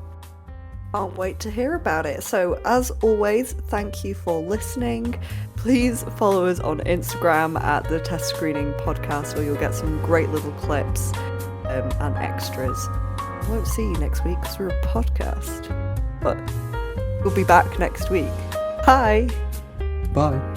Can't wait to hear about it. So as always, thank you for listening. Please follow us on Instagram at the Test Screening Podcast, where you'll get some great little clips and extras. I won't see you next week because we're a podcast, but We'll be back next week. Bye! Bye.